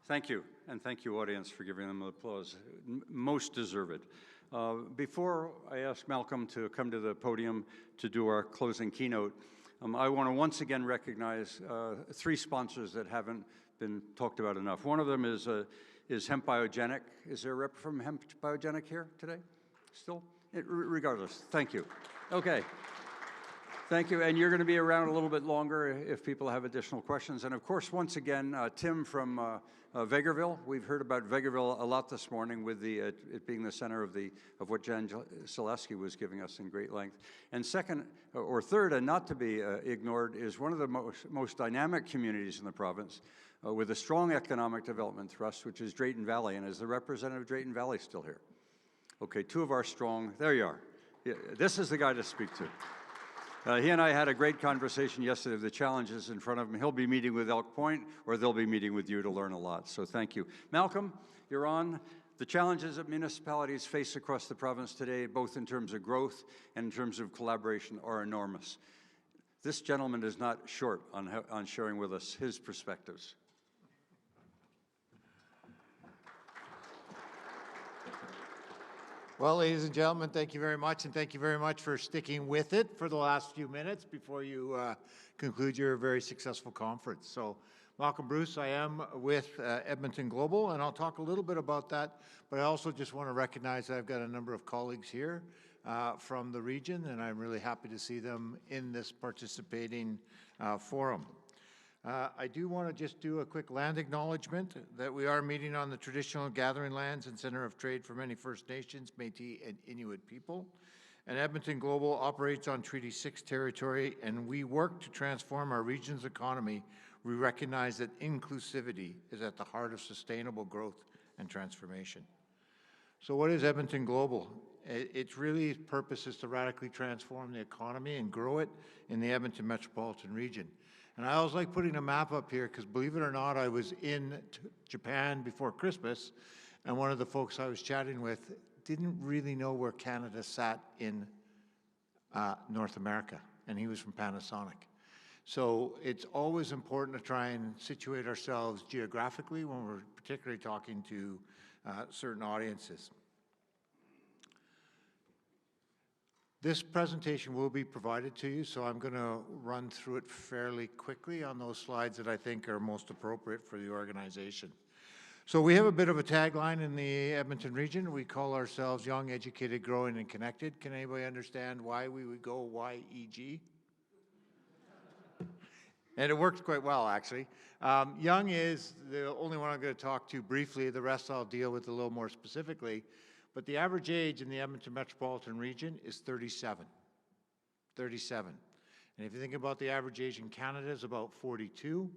Thank you, and thank you, audience, for giving them the applause. Most deserve it. Before I ask Malcolm to come to the podium to do our closing keynote, I want to once again recognize three sponsors that haven't been talked about enough. One of them is Hemp Biogenic. Is there a rep from Hemp Biogenic here today? Still? Regardless, thank you. Okay. Thank you, and you're going to be around a little bit longer if people have additional questions. And of course, once again, Tim from Vegreville. We've heard about Vegreville a lot this morning with it being the center of what Jan Selesky was giving us in great length. And second, or third, and not to be ignored, is one of the most dynamic communities in the province with a strong economic development thrust, which is Drayton Valley. And is the representative of Drayton Valley still here? Okay, two of our strong, there you are. Yeah, this is the guy to speak to. He and I had a great conversation yesterday of the challenges in front of him. He'll be meeting with Elk Point, or they'll be meeting with you to learn a lot. So thank you. Malcolm, you're on. The challenges that municipalities face across the province today, both in terms of growth and in terms of collaboration, are enormous. This gentleman is not short on sharing with us his perspectives. Well, ladies and gentlemen, thank you very much, and thank you very much for sticking with it for the last few minutes before you conclude your very successful conference. So, Malcolm Bruce, I am with Edmonton Global, and I'll talk a little bit about that, but I also just want to recognize that I've got a number of colleagues here from the region, and I'm really happy to see them in this participating forum. I do want to just do a quick land acknowledgement that we are meeting on the traditional gathering lands and center of trade for many First Nations, Métis, and Inuit people. And Edmonton Global operates on Treaty 6 territory, and we work to transform our region's economy. We recognize that inclusivity is at the heart of sustainable growth and transformation. So what is Edmonton Global? Its really purpose is to radically transform the economy and grow it in the Edmonton metropolitan region. And I always like putting a map up here because, believe it or not, I was in Japan before Christmas, and one of the folks I was chatting with didn't really know where Canada sat in North America, and he was from Panasonic. So it's always important to try and situate ourselves geographically when we're particularly talking to certain audiences. This presentation will be provided to you, so I'm going to run through it fairly quickly on those slides that I think are most appropriate for the organization. So we have a bit of a tagline in the Edmonton region. We call ourselves Young, Educated, Growing, and Connected. Can anybody understand why we would go YEG? And it works quite well, actually. Young is the only one I'm going to talk to briefly. The rest I'll deal with a little more specifically. But the average age in the Edmonton metropolitan region is 37. 37. And if you think about the average age in Canada is about 42.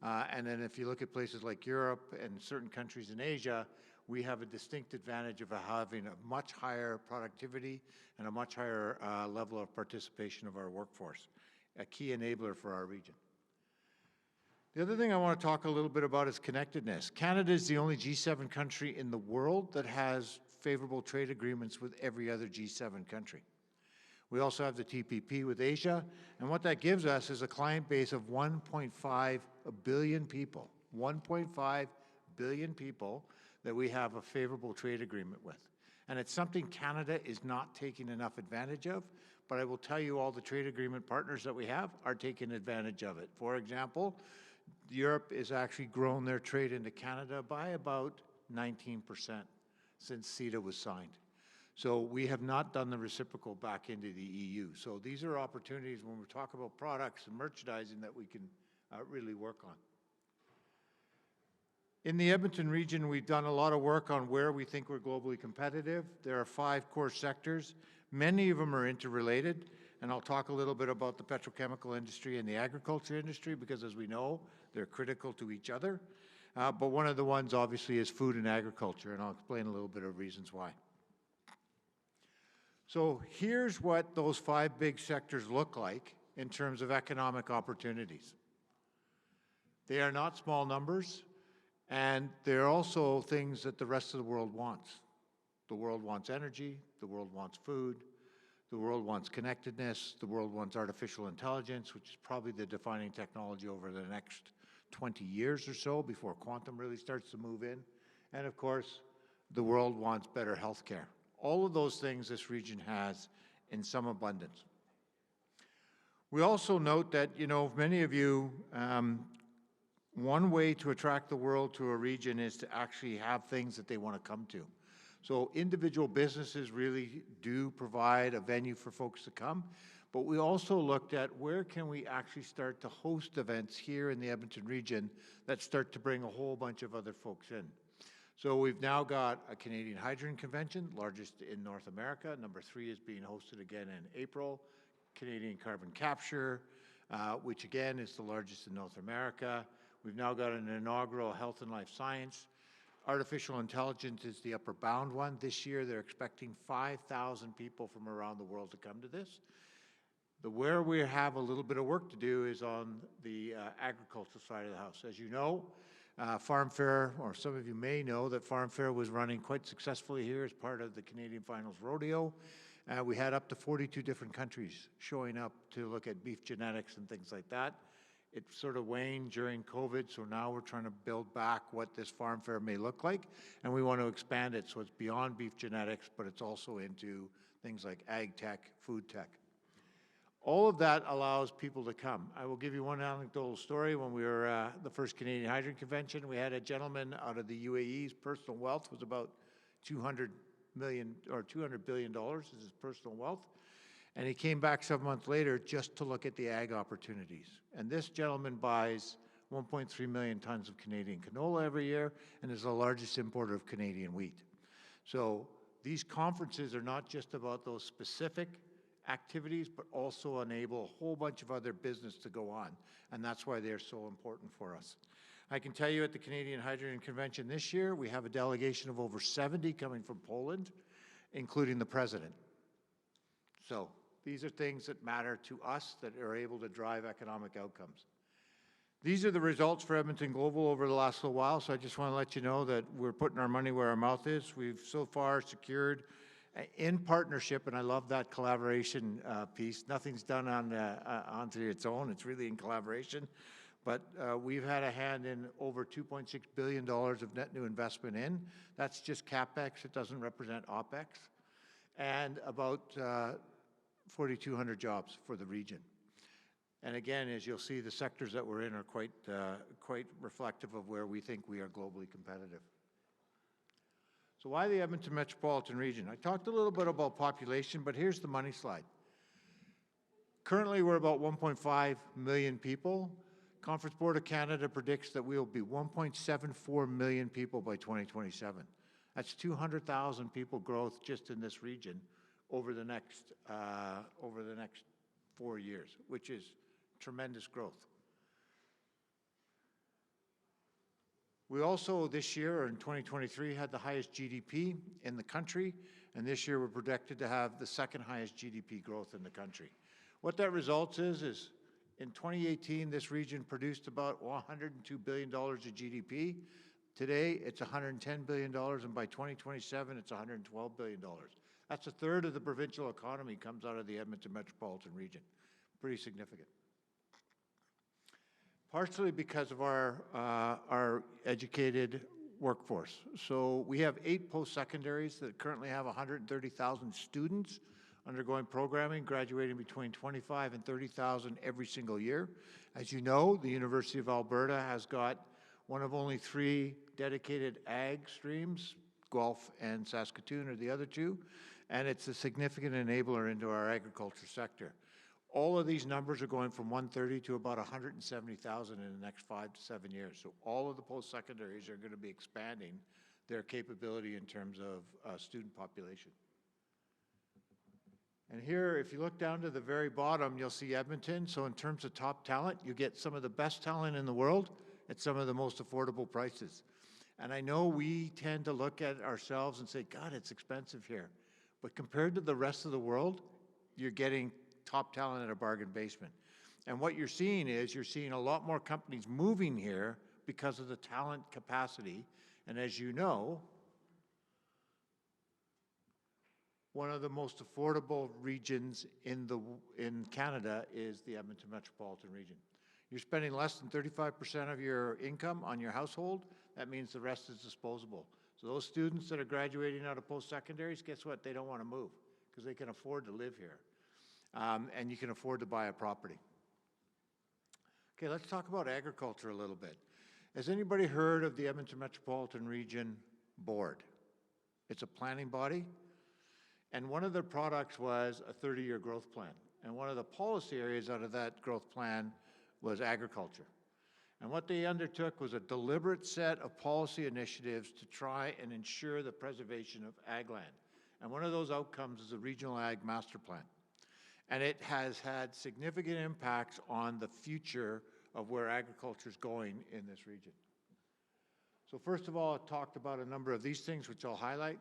And then if you look at places like Europe and certain countries in Asia, we have a distinct advantage of having a much higher productivity and a much higher level of participation of our workforce, a key enabler for our region. The other thing I want to talk a little bit about is connectedness. Canada is the only G7 country in the world that has favorable trade agreements with every other G7 country. We also have the TPP with Asia, and what that gives us is a client base of 1.5 billion people, 1.5 billion people that we have a favorable trade agreement with. And it's something Canada is not taking enough advantage of, but I will tell you all the trade agreement partners that we have are taking advantage of it. For example, Europe has actually grown their trade into Canada by about 19% since CETA was signed. So we have not done the reciprocal back into the EU. So these are opportunities when we talk about products and merchandising that we can really work on. In the Edmonton region, we've done a lot of work on where we think we're globally competitive. There are 5 core sectors. Many of them are interrelated, and I'll talk a little bit about the petrochemical industry and the agriculture industry because, as we know, they're critical to each other. But one of the ones, obviously, is food and agriculture, and I'll explain a little bit of reasons why. So here's what those 5 big sectors look like in terms of economic opportunities. They are not small numbers, and they're also things that the rest of the world wants. The world wants energy, the world wants food, the world wants connectedness, the world wants artificial intelligence, which is probably the defining technology over the next 20 years or so before quantum really starts to move in. And of course, the world wants better health care. All of those things this region has in some abundance. We also note that, many of you, one way to attract the world to a region is to actually have things that they want to come to. So individual businesses really do provide a venue for folks to come, but we also looked at where can we actually start to host events here in the Edmonton region that start to bring a whole bunch of other folks in. So we've now got a Canadian Hydrogen Convention, largest in North America. Number 3 is being hosted again in April. Canadian Carbon Capture, which again is the largest in North America. We've now got an inaugural Health and Life Science. Artificial intelligence is the upper bound one. This year they're expecting 5,000 people from around the world to come to this. Where we have a little bit of work to do is on the agricultural side of the house. As you know, Farm Fair, or some of you may know that Farm Fair was running quite successfully here as part of the Canadian Finals Rodeo. We had up to 42 different countries showing up to look at beef genetics and things like that. It sort of waned during COVID, so now we're trying to build back what this farm fair may look like, and we want to expand it so it's beyond beef genetics, but it's also into things like ag tech, food tech. All of that allows people to come. I will give you one anecdotal story. When we were at the first Canadian Hydrogen Convention, we had a gentleman out of the UAE's personal wealth was about $200 billion is his personal wealth. And he came back 7 months later just to look at the ag opportunities. And this gentleman buys 1.3 million tons of Canadian canola every year and is the largest importer of Canadian wheat. So these conferences are not just about those specific activities, but also enable a whole bunch of other business to go on. And that's why they're so important for us. I can tell you at the Canadian Hydrogen Convention this year, we have a delegation of over 70 coming from Poland, including the president. So these are things that matter to us that are able to drive economic outcomes. These are the results for Edmonton Global over the last little while, so I just want to let you know that we're putting our money where our mouth is. We've so far secured in partnership, and I love that collaboration piece. Nothing's done onto its own. It's really in collaboration. But we've had a hand in over $2.6 billion of net new investment in. That's just CapEx. It doesn't represent OpEx. And about 4,200 jobs for the region. And again, as you'll see, the sectors that we're in are quite reflective of where we think we are globally competitive. So why the Edmonton metropolitan region? I talked a little bit about population, but here's the money slide. Currently, we're about 1.5 million people. Conference Board of Canada predicts that we will be 1.74 million people by 2027. That's 200,000 people growth just in this region over the next 4 years, which is tremendous growth. We also, this year, or in 2023, had the highest GDP in the country, and this year we're projected to have the second highest GDP growth in the country. What that results is in 2018, this region produced about $102 billion of GDP. Today, it's $110 billion, and by 2027, it's $112 billion. That's a third of the provincial economy comes out of the Edmonton metropolitan region. Pretty significant. Partially because of our educated workforce. So we have 8 post-secondaries that currently have 130,000 students undergoing programming, graduating between 25 and 30,000 every single year. As you know, the University of Alberta has got one of only 3 dedicated ag streams. Guelph and Saskatoon are the other 2, and it's a significant enabler into our agriculture sector. All of these numbers are going from 130 to about 170,000 in the next 5 to 7 years. So all of the post-secondaries are going to be expanding their capability in terms of student population. And here, if you look down to the very bottom, you'll see Edmonton. So in terms of top talent, you get some of the best talent in the world at some of the most affordable prices. And I know we tend to look at ourselves and say, God, it's expensive here. But compared to the rest of the world, you're getting top talent at a bargain basement. And what you're seeing is you're seeing a lot more companies moving here because of the talent capacity. And as you know, one of the most affordable regions in Canada is the Edmonton metropolitan region. You're spending less than 35% of your income on your household, that means the rest is disposable. So those students that are graduating out of post-secondaries, guess what? They don't want to move because they can afford to live here. And you can afford to buy a property. Okay, let's talk about agriculture a little bit. Has anybody heard of the Edmonton Metropolitan Region Board? It's a planning body, and one of their products was a 30-year growth plan. And one of the policy areas out of that growth plan was agriculture. And what they undertook was a deliberate set of policy initiatives to try and ensure the preservation of ag land. And one of those outcomes is the Regional Ag Master Plan. And it has had significant impacts on the future of where agriculture is going in this region. So first of all, it talked about a number of these things, which I'll highlight.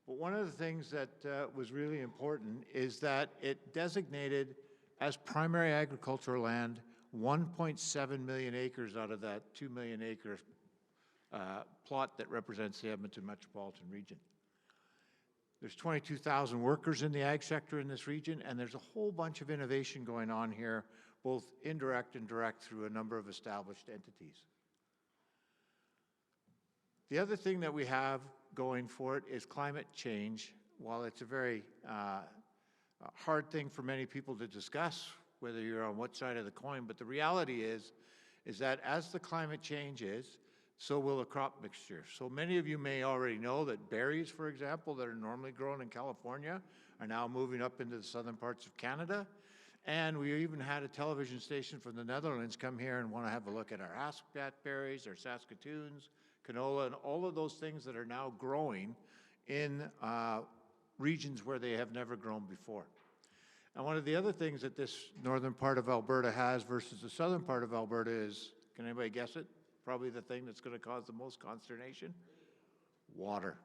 But one of the things that was really important is that it designated as primary agricultural land 1.7 million acres out of that 2 million acre plot that represents the Edmonton Metropolitan Region. There's 22,000 workers in the ag sector in this region, and there's a whole bunch of innovation going on here, both indirect and direct through a number of established entities. The other thing that we have going for it is climate change. While it's a very hard thing for many people to discuss, whether you're on what side of the coin, but the reality is that as the climate changes, so will the crop mixture. So many of you may already know that berries, for example, that are normally grown in California are now moving up into the southern parts of Canada. And we even had a television station from the Netherlands come here and want to have a look at our Ascot berries, our Saskatoons, canola, and all of those things that are now growing in regions where they have never grown before. And one of the other things that this northern part of Alberta has versus the southern part of Alberta is, can anybody guess it? Probably the thing that's going to cause the most consternation? Water,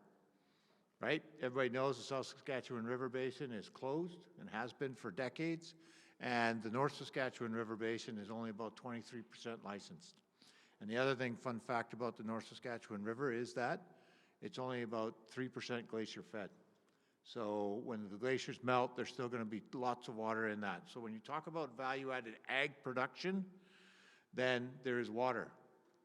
right? Everybody knows the South Saskatchewan River Basin is closed and has been for decades, and the North Saskatchewan River Basin is only about 23% licensed. And the other thing, fun fact about the North Saskatchewan River is that it's only about 3% glacier fed. So when the glaciers melt, there's still going to be lots of water in that. So when you talk about value-added ag production, then there is water.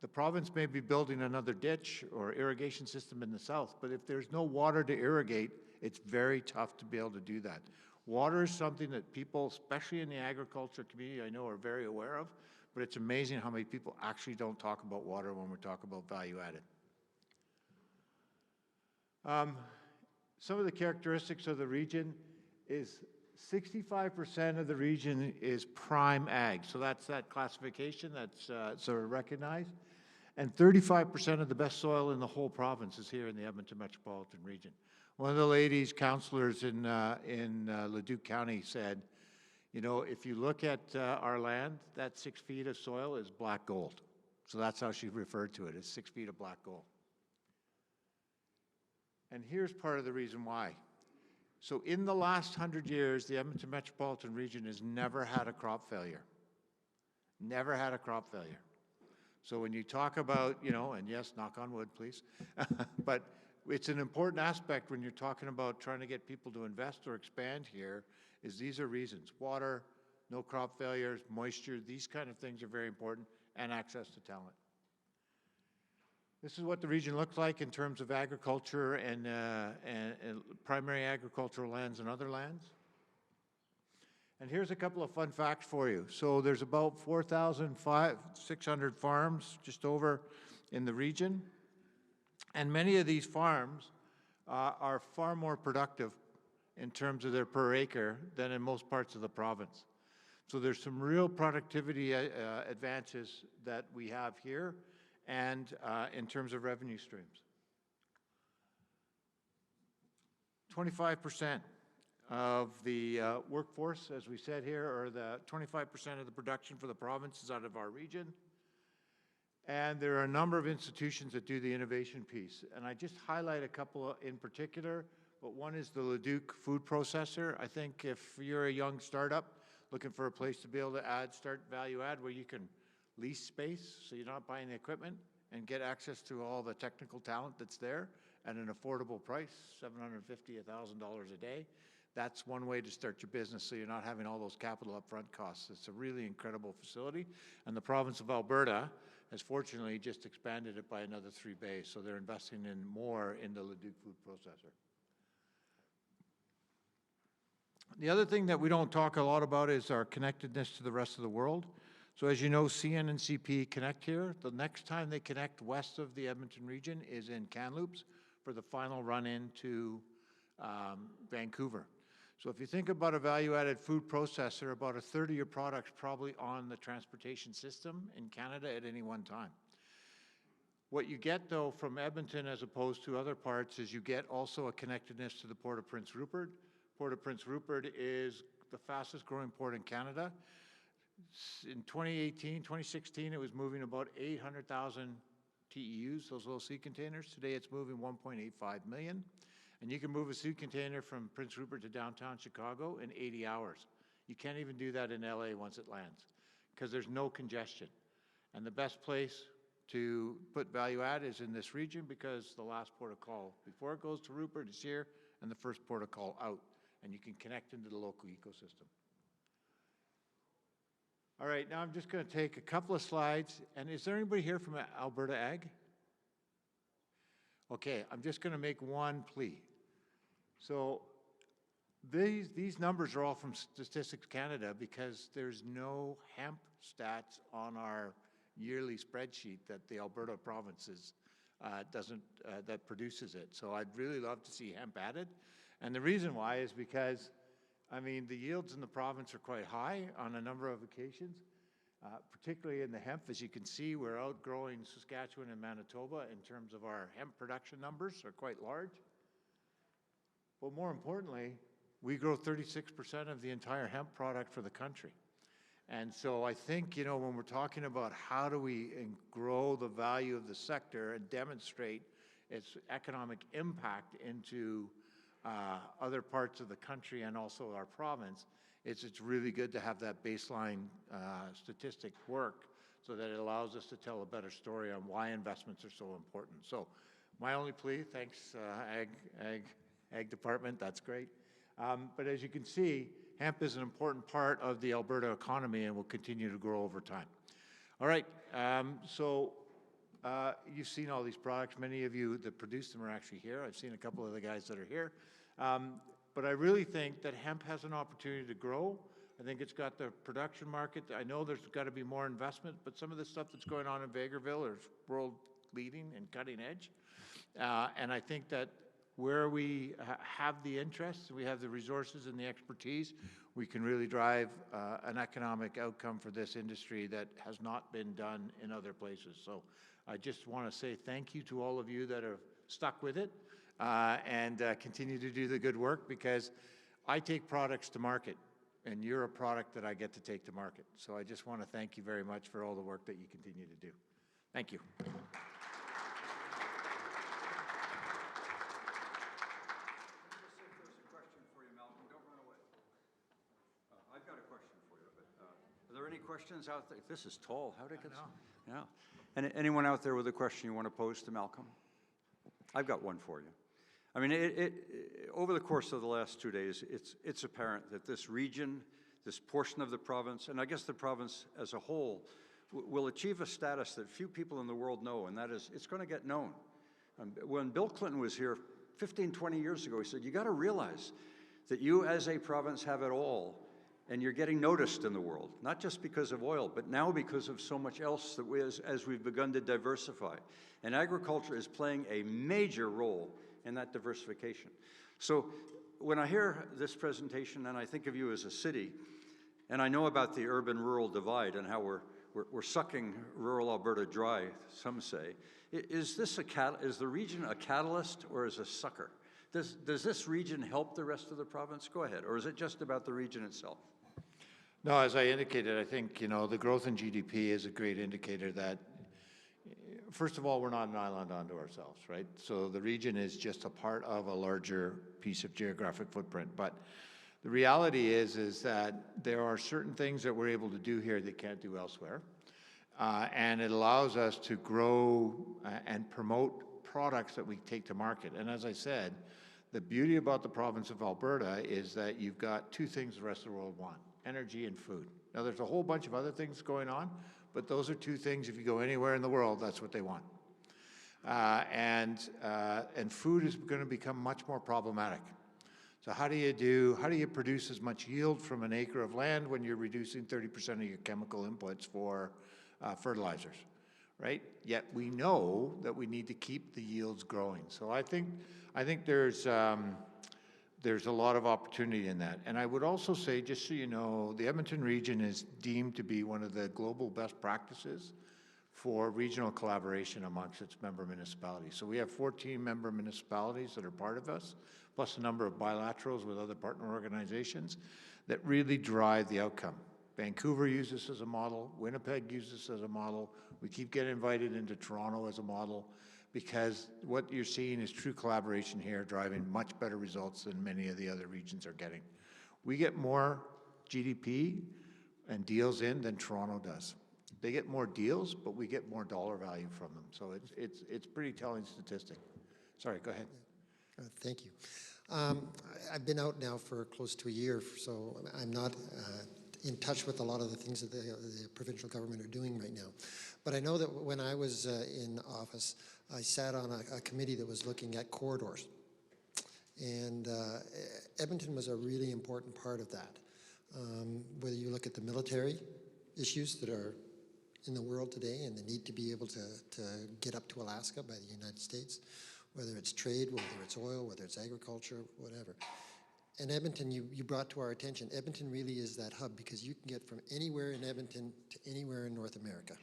The province may be building another ditch or irrigation system in the south, but if there's no water to irrigate, it's very tough to be able to do that. Water is something that people, especially in the agriculture community, I know are very aware of, but it's amazing how many people actually don't talk about water when we talk about value-added. Some of the characteristics of the region is 65% of the region is prime ag. So that's that classification that's sort of recognized. And 35% of the best soil in the whole province is here in the Edmonton Metropolitan Region. One of the ladies, councillors in Leduc County said, you know, if you look at our land, that 6 feet of soil is black gold. So that's how she referred to it, as 6 feet of black gold. And here's part of the reason why. So in the last 100 years, the Edmonton Metropolitan Region has never had a crop failure. Never had a crop failure. So when you talk about, you know, and yes, knock on wood, please, but it's an important aspect when you're talking about trying to get people to invest or expand here, is these are reasons. Water, no crop failures, moisture, these kind of things are very important, and access to talent. This is what the region looks like in terms of agriculture and primary agricultural lands and other lands. And here's a couple of fun facts for you. So there's about 4,600 farms just over in the region. And many of these farms are far more productive in terms of their per acre than in most parts of the province. So there's some real productivity advances that we have here and in terms of revenue streams. 25% of the workforce, as we said here, or the 25% of the production for the province is out of our region. And there are a number of institutions that do the innovation piece. And I just highlight a couple in particular, but one is the Leduc food processor. I think if you're a young startup looking for a place to be able to start value add where you can lease space so you're not buying the equipment and get access to all the technical talent that's there at an affordable price, $750, $1,000 a day, that's one way to start your business so you're not having all those capital upfront costs. It's a really incredible facility, and the province of Alberta has fortunately just expanded it by another 3 bays, so they're investing in more in the Leduc food processor. The other thing that we don't talk a lot about is our connectedness to the rest of the world. So as you know, CN and CP connect here. The next time they connect west of the Edmonton region is in Kamloops for the final run into Vancouver. So if you think about a value-added food processor, about a third of your product's probably on the transportation system in Canada at any one time. What you get, though, from Edmonton as opposed to other parts is you get also a connectedness to the Port of Prince Rupert. Port of Prince Rupert is the fastest growing port in Canada. In 2016, it was moving about 800,000 TEUs, those little sea containers. Today it's moving 1.85 million. And you can move a sea container from Prince Rupert to downtown Chicago in 80 hours. You can't even do that in LA once it lands because there's no congestion. And the best place to put value add is in this region because the last port of call before it goes to Rupert is here and the first port of call out. And you can connect into the local ecosystem. All right, now I'm just going to take a couple of slides. And is there anybody here from Alberta Ag? Okay, I'm just going to make one plea. So these numbers are all from Statistics Canada because there's no hemp stats on our yearly spreadsheet that the Alberta provinces that produces it. So I'd really love to see hemp added. And the reason why is because, I mean, the yields in the province are quite high on a number of occasions, particularly in the hemp. As you can see, we're outgrowing Saskatchewan and Manitoba in terms of our hemp production numbers are quite large. But more importantly, we grow 36% of the entire hemp product for the country. And so I think, you know, when we're talking about how do we grow the value of the sector and demonstrate its economic impact into other parts of the country and also our province, it's really good to have that baseline statistic work so that it allows us to tell a better story on why investments are so important. So my only plea, thanks Ag Department, that's great. But as you can see, hemp is an important part of the Alberta economy and will continue to grow over time. All right, you've seen all these products. Many of you that produce them are actually here. I've seen a couple of the guys that are here. But I really think that hemp has an opportunity to grow. I think it's got the production market. I know there's got to be more investment, but some of the stuff that's going on in Vegreville is world leading and cutting edge. And I think that where we have the interests, we have the resources and the expertise, we can really drive an economic outcome for this industry that has not been done in other places. So I just want to say thank you to all of you that have stuck with it and continue to do the good work, because I take products to market and you're a product that I get to take to market. So I just want to thank you very much for all the work that you continue to do. Thank you. Are there any questions out there? This is tall. How did it get so? Yeah. And anyone out there with a question you want to pose to Malcolm? I've got one for you. I mean, over the course of the last 2 days, it's apparent that this region, this portion of the province, and I guess the province as a whole, will achieve a status that few people in the world know, and that is it's going to get known. When Bill Clinton was here 15, 20 years ago, he said, you got to realize that you as a province have it all, and you're getting noticed in the world, not just because of oil, but now because of so much else that as we've begun to diversify. And agriculture is playing a major role in that diversification. So when I hear this presentation and I think of you as a city, and I know about the urban-rural divide and how we're sucking rural Alberta dry, some say, is the region a catalyst or is a sucker? Does this region help the rest of the province? Go ahead. Or is it just about the region itself? No, as I indicated, I think, you know, the growth in GDP is a great indicator that, first of all, we're not an island unto ourselves, right? So the region is just a part of a larger piece of geographic footprint. But the reality is that there are certain things that we're able to do here that can't do elsewhere. And it allows us to grow and promote products that we take to market. And as I said, The beauty about the province of Alberta is that you've got two things the rest of the world want: energy and food. Now, there's a whole bunch of other things going on, but those are two things, if you go anywhere in the world, that's what they want. And food is going to become much more problematic. So how do you produce as much yield from an acre of land when you're reducing 30% of your chemical inputs for fertilizers, right? Yet we know that we need to keep the yields growing. So I think there's a lot of opportunity in that. And I would also say, just so you know, the Edmonton region is deemed to be one of the global best practices for regional collaboration amongst its member municipalities. So we have 14 member municipalities that are part of us, plus a number of bilaterals with other partner organizations that really drive the outcome. Vancouver uses this as a model, Winnipeg uses this as a model, we keep getting invited into Toronto as a model, because what you're seeing is true collaboration here driving much better results than many of the other regions are getting. We get more GDP and deals in than Toronto does. They get more deals, but we get more dollar value from them. So it's pretty telling statistic. Sorry, go ahead. Thank you. I've been out now for close to a year, so I'm not in touch with a lot of the things that the provincial government are doing right now. But I know that when I was in office, I sat on a committee that was looking at corridors. And Edmonton was a really important part of that. Whether you look at the military issues that are in the world today and the need to be able to get up to Alaska by the United States, whether it's trade, whether it's oil, whether it's agriculture, whatever. And Edmonton, you brought to our attention, Edmonton really is that hub because you can get from anywhere in Edmonton to anywhere in North America.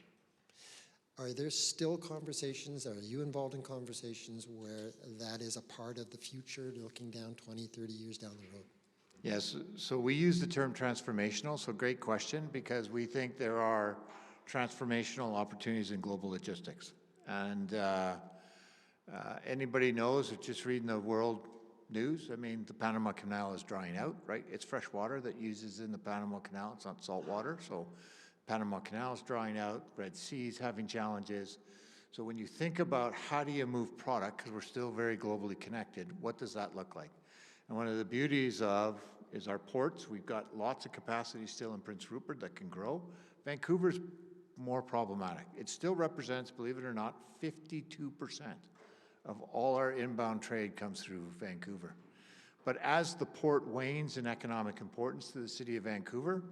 Are there still conversations, are you involved in conversations where that is a part of the future, looking down 20, 30 years down the road? Yes, so we use the term transformational, so great question, because we think there are transformational opportunities in global logistics. And anybody knows, it's just reading the world news, I mean, the Panama Canal is drying out, right? It's fresh water that uses in the Panama Canal, it's not salt water, so Panama Canal is drying out, Red Sea's having challenges. So when you think about how do you move product, because we're still very globally connected, what does that look like? And one of the beauties of is our ports. We've got lots of capacity still in Prince Rupert that can grow. Vancouver's more problematic. It still represents, believe it or not, 52% of all our inbound trade comes through Vancouver. But as the port wanes in economic importance to the city of Vancouver,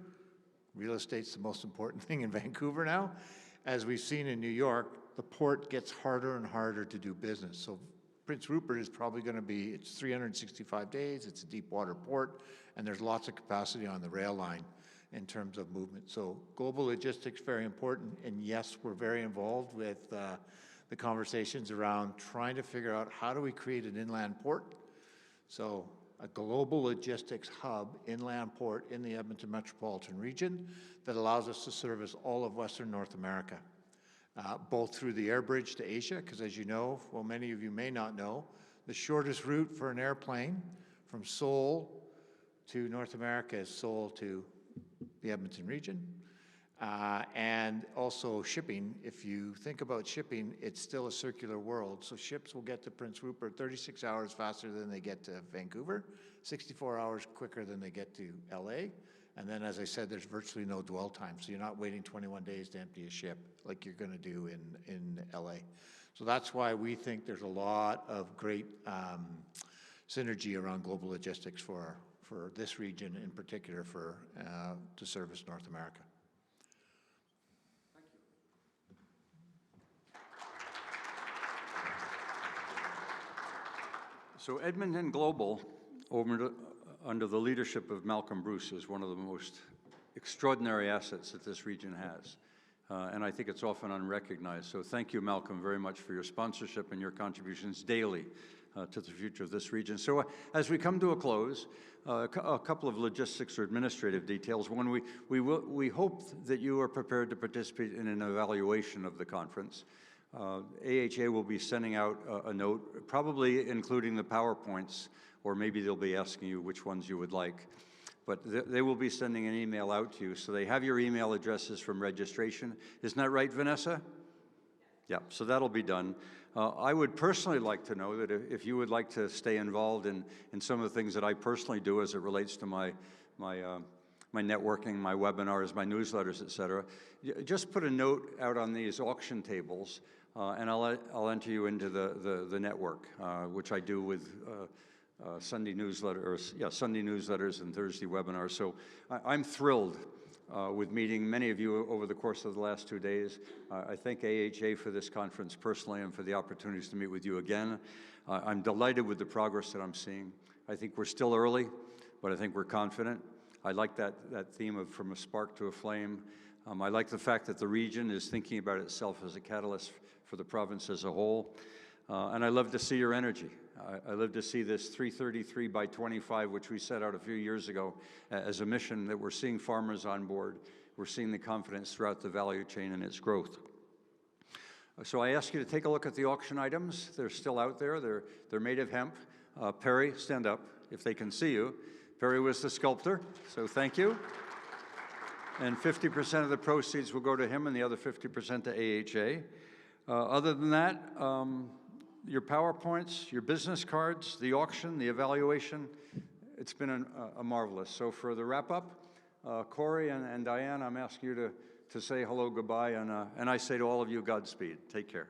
real estate's the most important thing in Vancouver now. As we've seen in New York, the port gets harder and harder to do business. So Prince Rupert is probably going to be, it's 365 days, it's a deep water port, and there's lots of capacity on the rail line in terms of movement. So global logistics, very important, and yes, we're very involved with the conversations around trying to figure out how do we create an inland port. So a global logistics hub, inland port in the Edmonton metropolitan region that allows us to service all of Western North America, both through the air bridge to Asia, because as you know, well, many of you may not know, the shortest route for an airplane from Seoul to North America is Seoul to the Edmonton region. And also shipping, if you think about shipping, it's still a circular world. So ships will get to Prince Rupert 36 hours faster than they get to Vancouver, 64 hours quicker than they get to LA. And then, as I said, there's virtually no dwell time. So you're not waiting 21 days to empty a ship like you're going to do in LA. So that's why we think there's a lot of great synergy around global logistics for this region in particular to service North America. So Edmonton Global, under the leadership of Malcolm Bruce, is one of the most extraordinary assets that this region has. And I think it's often unrecognized. So thank you, Malcolm, very much for your sponsorship and your contributions daily to the future of this region. So as we come to a close, a couple of logistics or administrative details. One, we hope that you are prepared to participate in an evaluation of the conference. AHA will be sending out a note, probably including the PowerPoints, or maybe they'll be asking you which ones you would like. But they will be sending an email out to you, so they have your email addresses from registration. Isn't that right, Vanessa? Yeah, so that'll be done. I would personally like to know that if you would like to stay involved in some of the things that I personally do as it relates to my networking, my webinars, my newsletters, et cetera, just put a note out on these auction tables, and I'll enter you into the network, which I do with Sunday newsletters and Thursday webinars. So I'm thrilled with meeting many of you over the course of the last 2 days. I thank AHA for this conference personally and for the opportunities to meet with you again. I'm delighted with the progress that I'm seeing. I think we're still early, but I think we're confident. I like that theme of from a spark to a flame. I like the fact that the region is thinking about itself as a catalyst for the province as a whole. And I love to see your energy. I love to see this 333 by 25, which we set out a few years ago as a mission, that we're seeing farmers on board. We're seeing the confidence throughout the value chain and its growth. So I ask you to take a look at the auction items. They're still out there. They're made of hemp. Perry, stand up if they can see you. Perry was the sculptor, so thank you. And 50% of the proceeds will go to him and the other 50% to AHA. Other than that, your PowerPoints, your business cards, the auction, the evaluation, it's been a marvelous. So for the wrap-up, Corey and Diane, I'm asking you to say hello, goodbye, and I say to all of you, Godspeed. Take care.